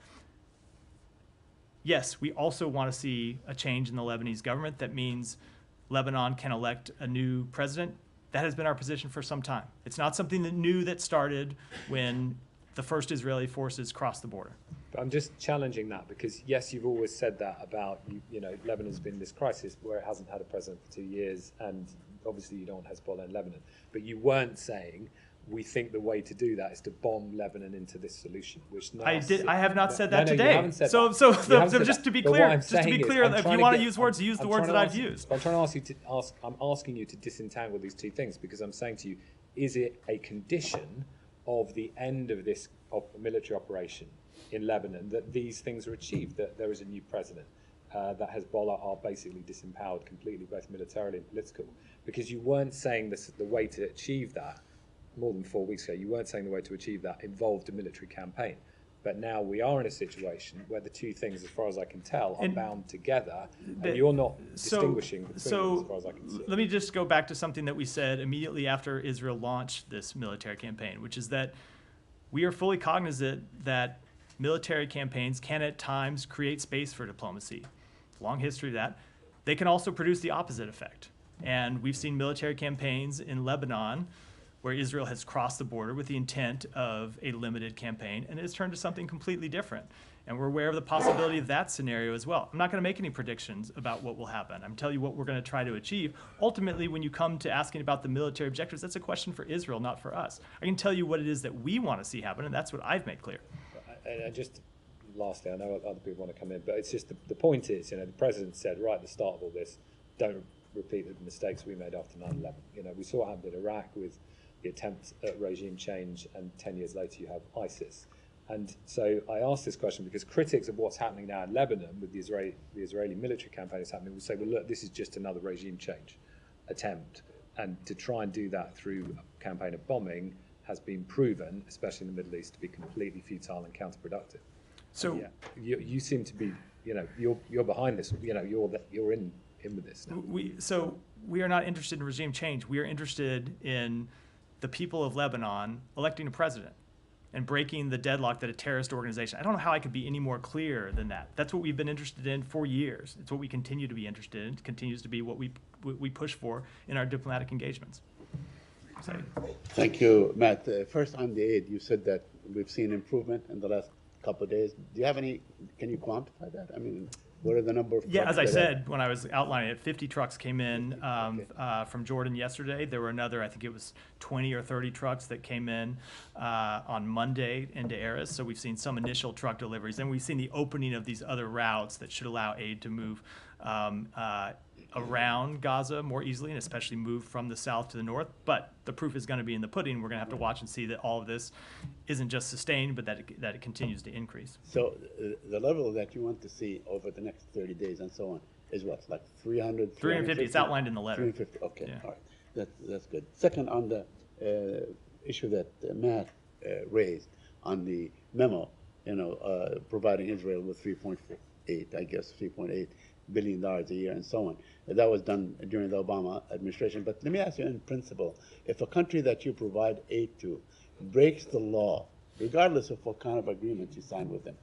Speaker 1: Yes, we also want to see a change in the Lebanese government that means Lebanon can elect a new president. That has been our position for some time. It's not something new that started when the first Israeli forces crossed the border.
Speaker 9: But I'm just challenging that, because yes, you've always said that about, you know, Lebanon's been in this crisis where it hasn't had a president for 2 years, and obviously you don't want Hezbollah in Lebanon. But you weren't saying we think the way to do that is to bomb Lebanon into this solution, which now
Speaker 1: I have not said that
Speaker 9: no,
Speaker 1: today.
Speaker 9: You haven't said
Speaker 1: so
Speaker 9: that.
Speaker 1: so,
Speaker 9: You haven't
Speaker 1: so
Speaker 9: said
Speaker 1: just
Speaker 9: that.
Speaker 1: to be
Speaker 9: But
Speaker 1: clear,
Speaker 9: what I'm
Speaker 1: just to be
Speaker 9: saying is,
Speaker 1: clear,
Speaker 9: I'm
Speaker 1: if
Speaker 9: trying
Speaker 1: you
Speaker 9: to
Speaker 1: want to
Speaker 9: get-
Speaker 1: use words, use the words that I've used.
Speaker 9: I'm trying to ask you to ask. I'm asking you to disentangle these two things, because I'm saying to you, is it a condition of the end of this military operation in Lebanon that these things are achieved, that there is a new president, that Hezbollah are basically disempowered completely, both militarily and political? Because you weren't saying this, the way to achieve that more than 4 weeks ago. You weren't saying the way to achieve that involved a military campaign. But now we are in a situation where the two things, as far as I can tell, are bound together, and you're not distinguishing between them, as far as I can see.
Speaker 1: Let me just go back to something that we said immediately after Israel launched this military campaign, which is that we are fully cognizant that military campaigns can at times create space for diplomacy. Long history of that. They can also produce the opposite effect. And we've seen military campaigns in Lebanon where Israel has crossed the border with the intent of a limited campaign, and it has turned to something completely different. And we're aware of the possibility of that scenario as well. I'm not going to make any predictions about what will happen. I'm telling you what we're going to try to achieve. Ultimately, when you come to asking about the military objectives, that's a question for Israel, not for us. I can tell you what it is that we want to see happen, and that's what I've made clear.
Speaker 9: And just lastly, I know other people want to come in, but it's just the point is, you know, the president said right at the start of all this, don't repeat the mistakes we made after 9/11. You know, we saw what happened in Iraq with the attempt at regime change, and 10 years later you have ISIS. And so I ask this question because critics of what's happening now in Lebanon with the Israeli military campaign is happening will say, well, look, this is just another regime change attempt. And to try and do that through a campaign of bombing has been proven, especially in the Middle East, to be completely futile and counterproductive.
Speaker 1: So
Speaker 9: yeah, you seem to be, you know, you're behind this. You know, you're in with this now.
Speaker 1: We are not interested in regime change. We are interested in the people of Lebanon electing a president and breaking the deadlock that a terrorist organization. I don't know how I could be any more clear than that. That's what we've been interested in for years. It's what we continue to be interested in. It continues to be what we push for in our diplomatic engagements.
Speaker 10: Thank you, Matt. First on the aid, you said that we've seen improvement in the last couple of days. Do you have any, can you quantify that? I mean, what are the number of
Speaker 1: Yeah,
Speaker 10: trucks
Speaker 1: as I
Speaker 10: that
Speaker 1: said when I was outlining it, 50 trucks came in from Jordan yesterday. There were another, I think it was 20 or 30 trucks that came in on Monday into Erez. So we've seen some initial truck deliveries. And we've seen the opening of these other routes that should allow aid to move around Gaza more easily, and especially move from the south to the north. But the proof is going to be in the pudding. We're going to have to watch and see that all of this isn't just sustained, but that it continues to increase.
Speaker 10: So the level that you want to see over the next 30 days and so on is what, like 300,
Speaker 1: 350? It's outlined in the letter.
Speaker 10: 350, okay,
Speaker 1: Yeah.
Speaker 10: all right. That's good. Second, on the issue that Matt raised on the memo, you know, providing Israel with 3.8, I guess, $3.8 billion a year and so on. That was done during the Obama administration. But let me ask you in principle, if a country that you provide aid to breaks the law, regardless of what kind of agreement you sign with them,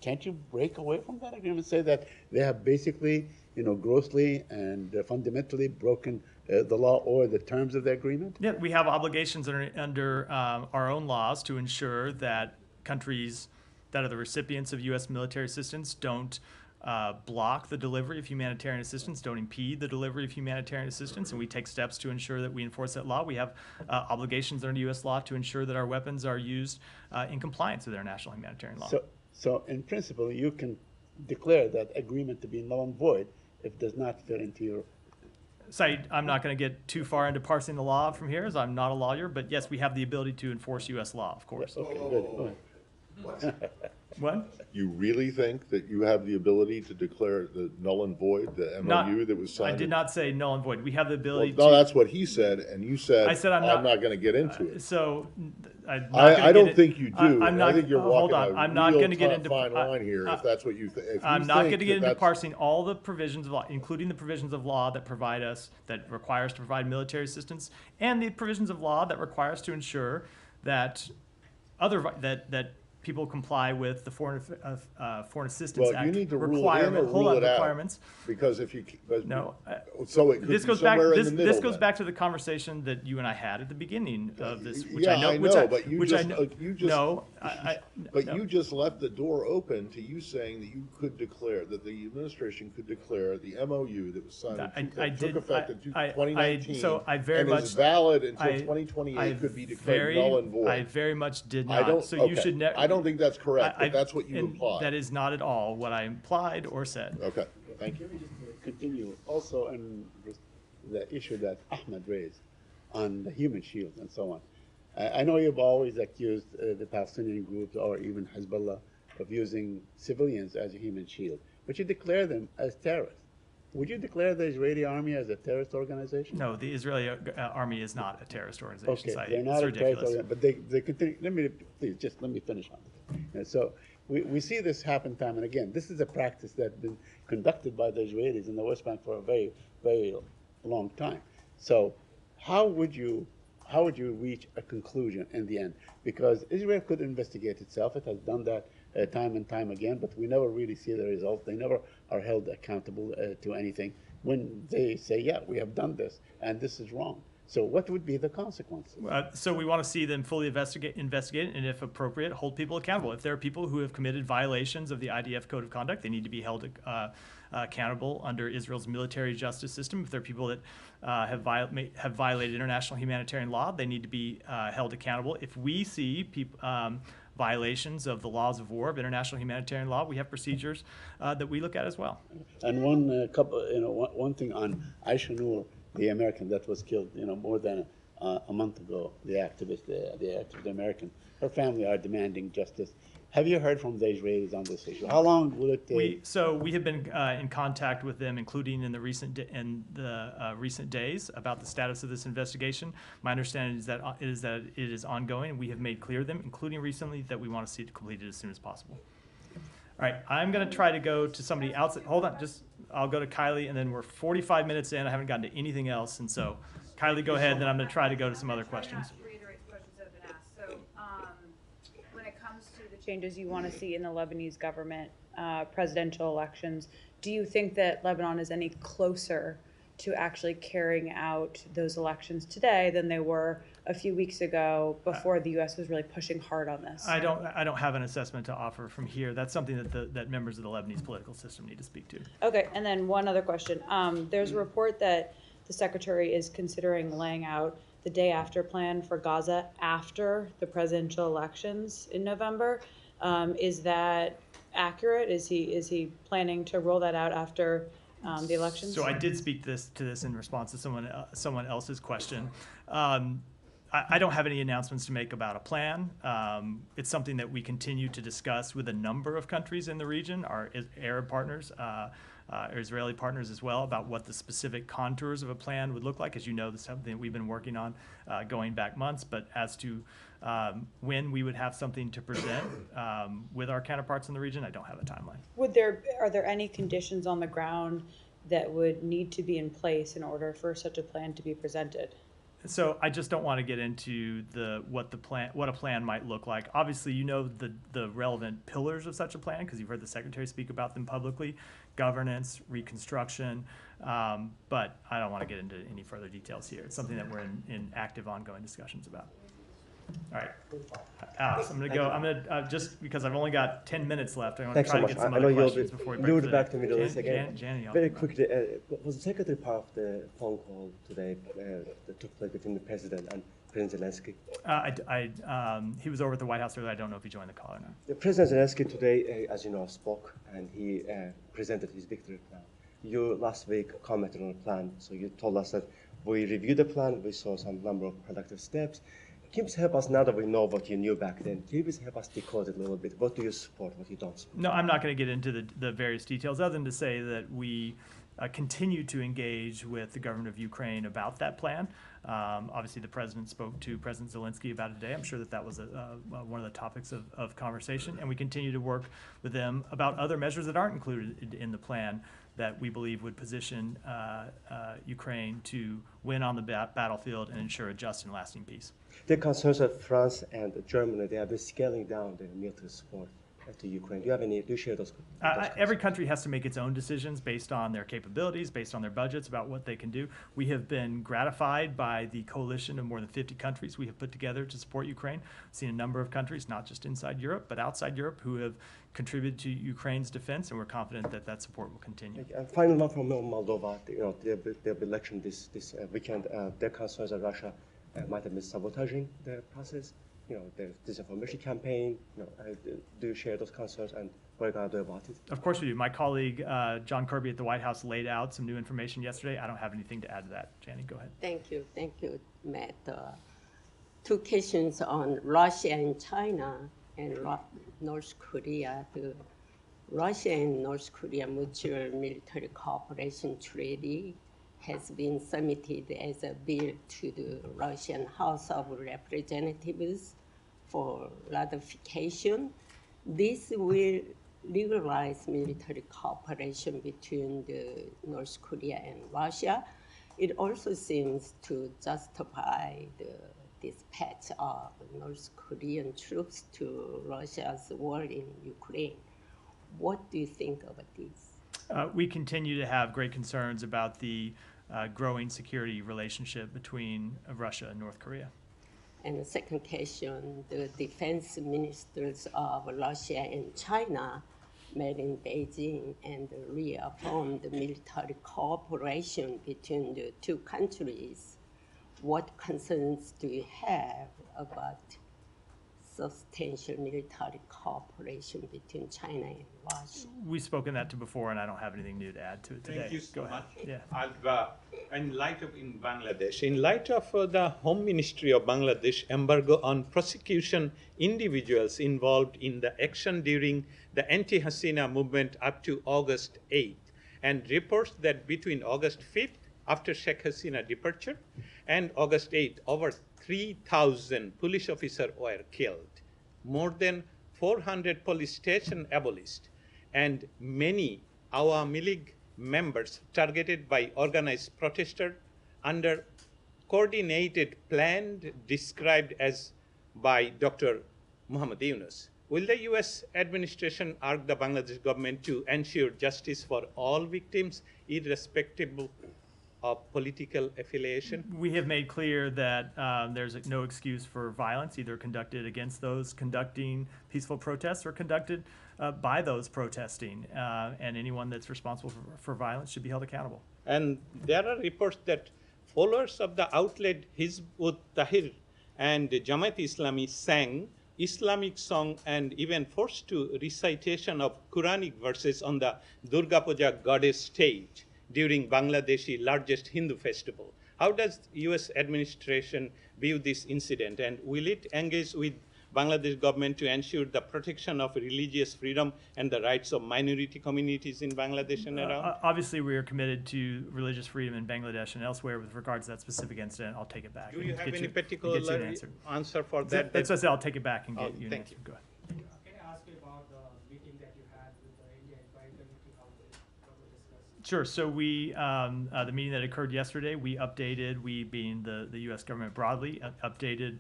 Speaker 10: can't you break away from that agreement and say that they have basically, you know, grossly and fundamentally broken the law or the terms of the agreement?
Speaker 1: Yeah, we have obligations under our own laws to ensure that countries that are the recipients of U.S. military assistance don't block the delivery of humanitarian assistance, don't impede the delivery of humanitarian assistance, and we take steps to ensure that we enforce that law. We have obligations under U.S. law to ensure that our weapons are used in compliance with our national humanitarian law.
Speaker 10: So in principle, you can declare that agreement to be null and void if it does not fit into your
Speaker 1: Said, I'm not going to get too far into parsing the law from here, as I'm not a lawyer, but yes, we have the ability to enforce U.S. law, of course.
Speaker 10: Okay, good. Go ahead.
Speaker 1: What?
Speaker 2: You really think that you have the ability to declare the null and void, the MOU that was
Speaker 1: I
Speaker 2: signed?
Speaker 1: did not say null and void. We have the ability
Speaker 2: No,
Speaker 1: to.
Speaker 2: that's what he said, and you said,
Speaker 1: I said I'm
Speaker 2: I'm
Speaker 1: not-
Speaker 2: not going to get into it.
Speaker 1: So,
Speaker 2: I don't think you do.
Speaker 1: I'm not,
Speaker 2: I think you're
Speaker 1: hold
Speaker 2: walking
Speaker 1: on. I'm not
Speaker 2: a
Speaker 1: going to get
Speaker 2: real
Speaker 1: into.
Speaker 2: fine line here, if that's what you think.
Speaker 1: I'm not going to get into parsing all the provisions of law, including the provisions of law that provide us, that require us to provide military assistance, and the provisions of law that require us to ensure that that people comply with the Foreign Assistance
Speaker 2: Well,
Speaker 1: Act
Speaker 2: you need to rule it in or rule it out.
Speaker 1: requirements.
Speaker 2: Because if you,
Speaker 1: No,
Speaker 2: so it could be
Speaker 1: this goes back.
Speaker 2: somewhere in the
Speaker 1: This
Speaker 2: middle
Speaker 1: goes
Speaker 2: then.
Speaker 1: back to the conversation that you and I had at the beginning of this, which
Speaker 2: Yeah,
Speaker 1: I know.
Speaker 2: I
Speaker 1: which
Speaker 2: know,
Speaker 1: I,
Speaker 2: but you
Speaker 1: which
Speaker 2: just-
Speaker 1: I know,
Speaker 2: you just-
Speaker 1: no,
Speaker 2: But
Speaker 1: no.
Speaker 2: you just left the door open to you saying that you could declare, that the administration could declare the MOU that was signed, that took effect in 2019,
Speaker 1: so I very
Speaker 2: and
Speaker 1: much
Speaker 2: is valid until
Speaker 1: I
Speaker 2: 2028, could be declared
Speaker 1: very,
Speaker 2: null and void.
Speaker 1: I very much did
Speaker 2: I
Speaker 1: not.
Speaker 2: don't,
Speaker 1: So you
Speaker 2: okay.
Speaker 1: should never.
Speaker 2: I don't think that's correct, but that's what you
Speaker 1: and
Speaker 2: implied.
Speaker 1: That is not at all what I implied or said.
Speaker 2: Okay, thank you.
Speaker 10: Let me just continue. Also, in the issue that Ahmed raised on the human shield and so on. I know you've always accused the Palestinian groups or even Hezbollah of using civilians as a human shield, but you declare them as terrorists. Would you declare the Israeli army as a terrorist organization?
Speaker 1: No, the Israeli army is not a terrorist organization.
Speaker 10: Okay,
Speaker 1: Saeed.
Speaker 10: they're not
Speaker 1: It's
Speaker 10: a
Speaker 1: ridiculous.
Speaker 10: terrorist organization, but they continue. Let me finish on this. And so we see this happen time and again. This is a practice that's been conducted by the Israelis in the West Bank for a very, very long time. So how would you reach a conclusion in the end? Because Israel could investigate itself. It has done that time and time again, but we never really see the results. They never are held accountable to anything when they say, yeah, we have done this, and this is wrong. So what would be the consequences?
Speaker 1: So we want to see them fully investigate, and if appropriate, hold people accountable. If there are people who have committed violations of the IDF Code of Conduct, they need to be held accountable under Israel's military justice system. If there are people that have violated international humanitarian law, they need to be held accountable. If we see violations of the laws of war, of international humanitarian law, we have procedures that we look at as well.
Speaker 10: And one thing on Aisha Noor, the American that was killed, more than a month ago, the activist American. Her family are demanding justice. Have you heard from the Israelis on this issue? How long will it take?
Speaker 1: We have been in contact with them, including in the recent days, about the status of this investigation. My understanding is that it is ongoing, and we have made clear to them, including recently, that we want to see it completed as soon as possible. All right, I'm going to try to go to somebody else. Hold on, I'll go to Kylie, and then we're 45 minutes in. I haven't gotten to anything else, and so Kylie, go ahead. Then I'm going to try to go to some other questions.
Speaker 11: Reiterate the questions that have been asked. So, when it comes to the changes you want to see in the Lebanese government, presidential elections, do you think that Lebanon is any closer to actually carrying out those elections today than they were a few weeks ago before the U.S. was really pushing hard on this?
Speaker 1: I don't have an assessment to offer from here. That's something that members of the Lebanese political system need to speak to.
Speaker 11: Okay, and then one other question. There's a report that the secretary is considering laying out the day after plan for Gaza after the presidential elections in November. Is that accurate? Is he planning to roll that out after the elections?
Speaker 1: So I did speak to this in response to someone else's question. I don't have any announcements to make about a plan. It's something that we continue to discuss with a number of countries in the region, our Arab partners, our Israeli partners as well, about what the specific contours of a plan would look like. As you know, this is something that we've been working on going back months, but as to when we would have something to present with our counterparts in the region, I don't have a timeline.
Speaker 11: Are there any conditions on the ground that would need to be in place in order for such a plan to be presented?
Speaker 1: So I just don't want to get into what a plan might look like. Obviously, you know the relevant pillars of such a plan because you've heard the secretary speak about them publicly: governance, reconstruction. But I don't want to get into any further details here. It's something that we're in active, ongoing discussions about. All right, Alex, I'm going to go. I'm going to just because I've only got 10 minutes left. I want to try to get some other questions before we break.
Speaker 12: You'll be back to Middle East again. Very
Speaker 1: quick.
Speaker 12: quickly, was the secretary part of the phone call today that took place between the president and President Zelensky?
Speaker 1: He was over at the White House earlier. I don't know if he joined the call or not.
Speaker 12: The President Zelensky today, as you know, spoke and he presented his victory plan. you last week commented on the plan. So you told us that we reviewed the plan, we saw some number of productive steps. Can you please help us, now that we know what you knew back then, can you please help us decode it a little bit? What do you support, what you don't support?
Speaker 1: No, I'm not going to get into the various details other than to say that we continue to engage with the government of Ukraine about that plan. Obviously, the president spoke to President Zelensky about it today. I'm sure that that was one of the topics of conversation, and we continue to work with them about other measures that aren't included in the plan that we believe would position Ukraine to win on the battlefield and ensure a just and lasting peace.
Speaker 12: The concerns of France and Germany, they have been scaling down their military support to Ukraine. Do you share those?
Speaker 1: Every country has to make its own decisions based on their capabilities, based on their budgets, about what they can do. We have been gratified by the coalition of more than 50 countries we have put together to support Ukraine. We've seen a number of countries, not just inside Europe, but outside Europe, who have contributed to Ukraine's defense, and we're confident that that support will continue.
Speaker 12: And final one from Moldova. There'll be election this weekend. Their concerns that Russia might have been sabotaging the process. The disinformation campaign. Do you share those concerns, and what are you going to do about it?
Speaker 1: Of course we do. My colleague John Kirby at the White House laid out some new information yesterday. I don't have anything to add to that. Janie, go ahead.
Speaker 13: Thank you, Matt. Two questions on Russia and China and North Korea. The Russia and North Korea Mutual Military Cooperation Treaty has been submitted as a bill to the Russian House of Representatives for ratification. This will legalize military cooperation between the North Korea and Russia. It also seems to justify the dispatch of North Korean troops to Russia's war in Ukraine. What do you think about this?
Speaker 1: We continue to have great concerns about the growing security relationship between Russia and North Korea.
Speaker 13: And the second question, the defense ministers of Russia and China met in Beijing and reaffirmed the military cooperation between the two countries. What concerns do you have about substantial military cooperation between China and Russia?
Speaker 1: We've spoken that to before, and I don't have anything new to add to it today.
Speaker 14: Thank you so
Speaker 1: Go ahead.
Speaker 14: much.
Speaker 1: Yeah.
Speaker 14: In light of the Home Ministry of Bangladesh embargo on prosecution individuals involved in the action during the anti-Hasina movement up to August 8th, and reports that between August 5th, after Sheikh Hasina departure, and August 8th, over 3,000 police officers were killed, more than 400 police stations abolished, and many Awami League members targeted by organized protesters under coordinated plan described as by Dr. Muhammad Yunus. Will the U.S. administration urge the Bangladesh government to ensure justice for all victims, irrespective of political affiliation?
Speaker 1: We have made clear that there's no excuse for violence, either conducted against those conducting peaceful protests or conducted by those protesting, and anyone that's responsible for violence should be held accountable.
Speaker 14: And there are reports that followers of the outlet Hizb ut-Tahrir and Jamaat Islami sang Islamic song and even forced to recitation of Quranic verses on the Durga Puja goddess stage during Bangladesh's largest Hindu festival. How does U.S. administration view this incident, and will it engage with Bangladesh government to ensure the protection of religious freedom and the rights of minority communities in Bangladesh and around?
Speaker 1: Obviously, we are committed to religious freedom in Bangladesh and elsewhere. With regards to that specific incident, I'll take it back.
Speaker 14: Do you have any particular answer for that?
Speaker 1: That's what I said. I'll take it back and get you an
Speaker 14: thank
Speaker 1: answer.
Speaker 14: You.
Speaker 1: Go ahead.
Speaker 15: Can I ask you about the meeting that you had with the India Inquiry Committee? What were discussed?
Speaker 1: Sure. So we, the meeting that occurred yesterday, we updated, we being the U.S. government broadly, updated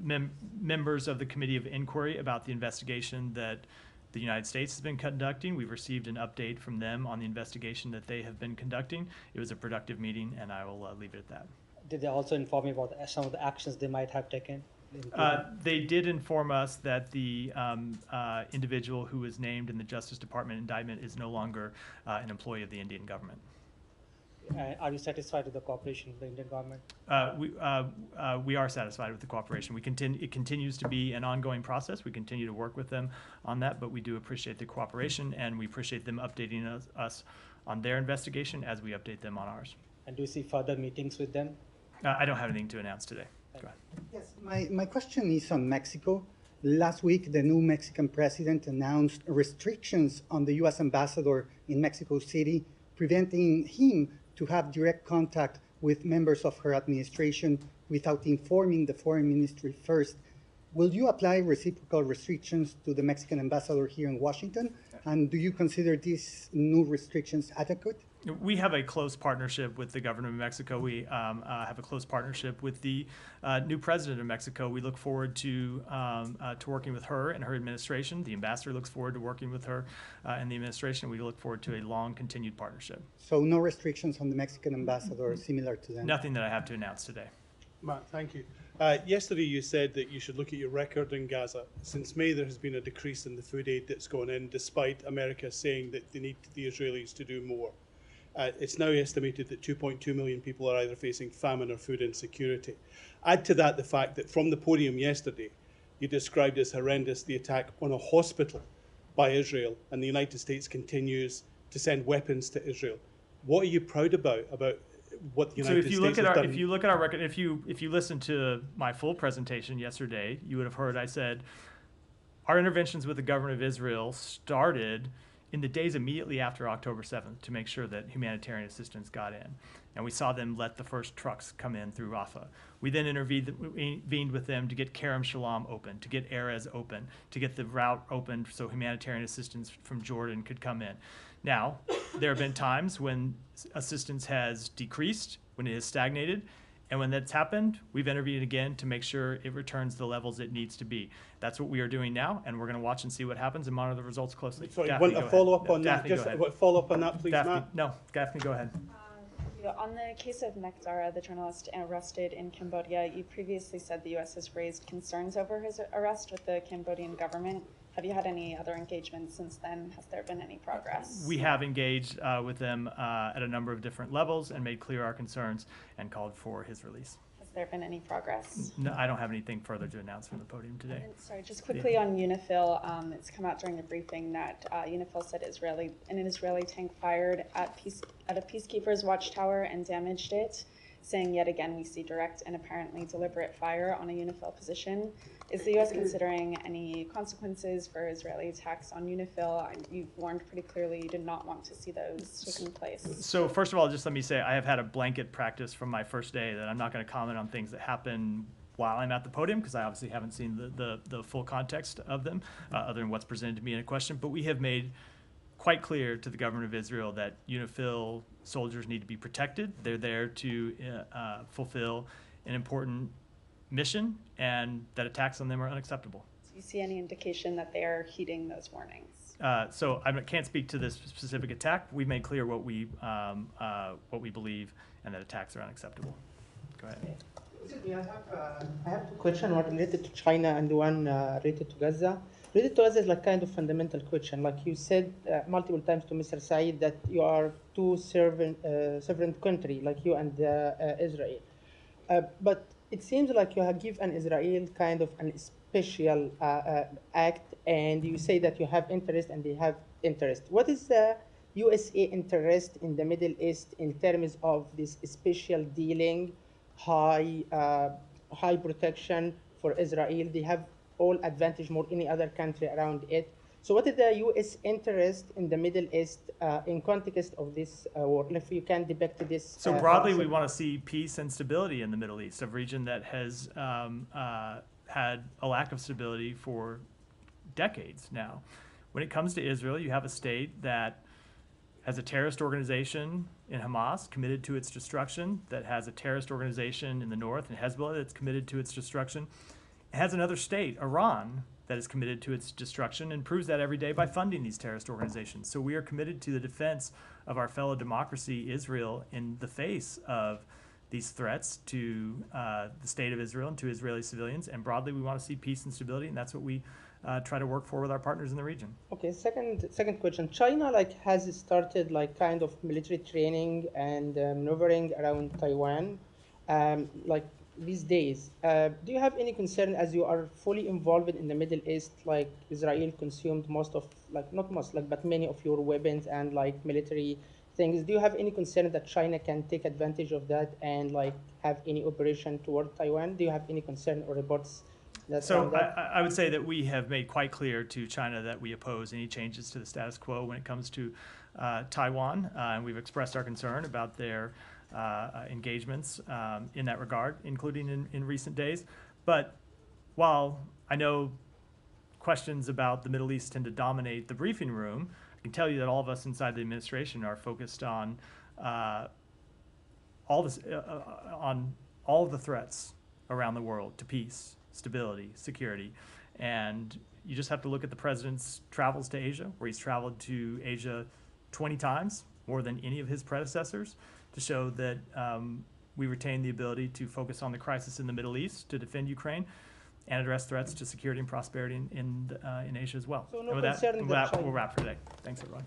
Speaker 1: members of the Committee of Inquiry about the investigation that the United States has been conducting. We've received an update from them on the investigation that they have been conducting. It was a productive meeting, and I will leave it at that.
Speaker 15: Did they also inform you about some of the actions they might have taken?
Speaker 1: They did inform us that the individual who was named in the Justice Department indictment is no longer an employee of the Indian government.
Speaker 15: Are you satisfied with the cooperation with the Indian government?
Speaker 1: We are satisfied with the cooperation. It continues to be an ongoing process. We continue to work with them on that, but we do appreciate the cooperation, and we appreciate them updating us on their investigation as we update them on ours.
Speaker 15: And do you see further meetings with them?
Speaker 1: I don't have anything to announce today. Go ahead.
Speaker 16: Yes, my question is on Mexico. Last week, the new Mexican president announced restrictions on the U.S. ambassador in Mexico City, preventing him to have direct contact with members of her administration without informing the foreign ministry first. Will you apply reciprocal restrictions to the Mexican ambassador here in Washington? And do you consider these new restrictions adequate?
Speaker 1: We have a close partnership with the government of Mexico. We have a close partnership with the new president of Mexico. We look forward to working with her and her administration. The ambassador looks forward to working with her and the administration. We look forward to a long continued partnership.
Speaker 16: So no restrictions on the Mexican ambassador similar to them?
Speaker 1: Nothing that I have to announce today.
Speaker 17: Matt, thank you. Yesterday you said that you should look at your record in Gaza. Since May there has been a decrease in the food aid that's gone in, despite America saying that they need the Israelis to do more. It's now estimated that 2.2 million people are either facing famine or food insecurity. Add to that the fact that from the podium yesterday, you described as horrendous the attack on a hospital by Israel, and the United States continues to send weapons to Israel. What are you proud about what the United States has done?
Speaker 1: If you look at our record, if you listen to my full presentation yesterday, you would have heard I said our interventions with the government of Israel started in the days immediately after October 7th to make sure that humanitarian assistance got in. And we saw them let the first trucks come in through Rafah. We then intervened with them to get Kerem Shalom open, to get Erez open, to get the route opened so humanitarian assistance from Jordan could come in. Now, there have been times when assistance has decreased, when it has stagnated, and when that's happened, we've intervened again to make sure it returns the levels it needs to be. That's what we are doing now, and we're going to watch and see what happens and monitor the results closely.
Speaker 17: Sorry,
Speaker 1: Daphne,
Speaker 17: want a follow-up on
Speaker 1: Daphne,
Speaker 17: that? Just a follow-up on that, please,
Speaker 1: Daphne,
Speaker 17: Matt.
Speaker 1: No, Daphne, go ahead.
Speaker 3: On the case of Mekdara, the journalist arrested in Cambodia, you previously said the U.S. has raised concerns over his arrest with the Cambodian government. Have you had any other engagements since then? Has there been any progress?
Speaker 1: We have engaged with them at a number of different levels and made clear our concerns and called for his release.
Speaker 3: Has there been any progress?
Speaker 1: No, I don't have anything further to announce from the podium today.
Speaker 3: Sorry, just quickly on UNIFIL, it's come out during the briefing that UNIFIL said an Israeli tank fired at a peacekeeper's watchtower and damaged it, saying yet again we see direct and apparently deliberate fire on a UNIFIL position. Is the U.S. considering any consequences for Israeli attacks on UNIFIL? You've warned pretty clearly you did not want to see those taking place.
Speaker 1: So first of all, just let me say I have had a blanket practice from my first day that I'm not going to comment on things that happen while I'm at the podium, because I obviously haven't seen the full context of them, other than what's presented to me in a question. But we have made quite clear to the government of Israel that UNIFIL soldiers need to be protected. They're there to fulfill an important mission, and that attacks on them are unacceptable.
Speaker 3: Do you see any indication that they are heeding those warnings?
Speaker 1: So I can't speak to this specific attack. We've made clear what we believe, and that attacks are unacceptable. Go ahead.
Speaker 18: I have a question, one related to China and one related to Gaza. Related to Gaza is like kind of fundamental question. Like you said multiple times to Mr. Saeed that you are two sovereign country, like you and Israel. But it seems like you have given Israel kind of an special act, and you say that you have interest and they have interest. What is the USA interest in the Middle East in terms of this special dealing, high protection for Israel? They have all advantage more any other country around it. So what is the U.S. interest in the Middle East in context of this war? If you can depict this.
Speaker 1: So broadly, we want to see peace and stability in the Middle East, a region that has had a lack of stability for decades now. When it comes to Israel, you have a state that has a terrorist organization in Hamas committed to its destruction, that has a terrorist organization in the north, and Hezbollah that's committed to its destruction. It has another state, Iran, that is committed to its destruction and proves that every day by funding these terrorist organizations. So we are committed to the defense of our fellow democracy, Israel, in the face of these threats to the state of Israel and to Israeli civilians. And broadly, we want to see peace and stability, and that's what we try to work for with our partners in the region.
Speaker 18: Okay, second question. China has started kind of military training and maneuvering around Taiwan these days. Do you have any concern, as you are fully involved in the Middle East, Israel consumed most of, not most, but many of your weapons and military things. Do you have any concern that China can take advantage of that and have any operation toward Taiwan? Do you have any concern or reports?
Speaker 1: So I would say that we have made quite clear to China that we oppose any changes to the status quo when it comes to Taiwan, and we've expressed our concern about their engagements in that regard, including in recent days. But while I know questions about the Middle East tend to dominate the briefing room, I can tell you that all of us inside the administration are focused on all of the threats around the world to peace, stability, security. And you just have to look at the president's travels to Asia, where he's traveled to Asia 20 times, more than any of his predecessors, to show that we retain the ability to focus on the crisis in the Middle East, to defend Ukraine, and address threats to security and prosperity in Asia as well.
Speaker 18: So no
Speaker 1: and with
Speaker 18: concern
Speaker 1: that,
Speaker 18: that
Speaker 1: we'll wrap for today. Thanks, everyone.